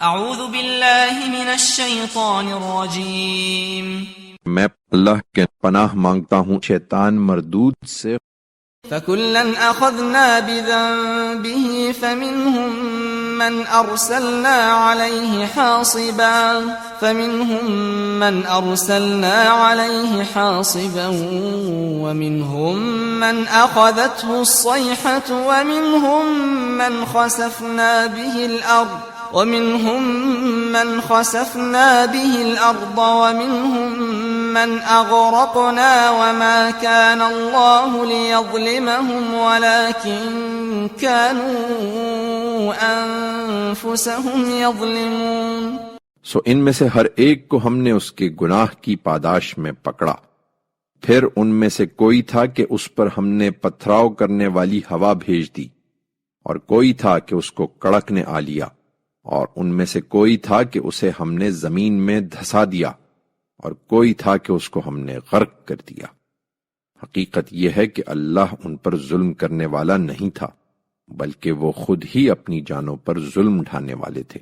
اعوذ باللہ من الشیطان الرجیم میں اللہ کے پناہ مانگتا ہوں شیطان مردود سے۔ فَكُلًّا أَخَذْنَا بِذَنبِهِ فَمِنْهُمْ مَنْ أَرْسَلْنَا عَلَيْهِ حَاصِبًا وَمِنْهُمْ مَنْ أَخَذَتْهُ الصَّيْحَةُ وَمِنْهُمْ مَنْ خَسَفْنَا بِهِ الْأَرْضَ وَمِنْهُمْ مَنْ أَغْرَقْنَا وَمَا كَانَ اللَّهُ لِيَظْلِمَهُمْ وَلَكِنْ كَانُوا أَنفُسَهُمْ يَظْلِمُونَ۔ سو ان میں سے ہر ایک کو ہم نے اس کے گناہ کی پاداش میں پکڑا، پھر ان میں سے کوئی تھا کہ اس پر ہم نے پتھراؤ کرنے والی ہوا بھیج دی، اور کوئی تھا کہ اس کو کڑک نے آ لیا، اور ان میں سے کوئی تھا کہ اسے ہم نے زمین میں دھسا دیا، اور کوئی تھا کہ اس کو ہم نے غرق کر دیا۔ حقیقت یہ ہے کہ اللہ ان پر ظلم کرنے والا نہیں تھا، بلکہ وہ خود ہی اپنی جانوں پر ظلم ڈھانے والے تھے۔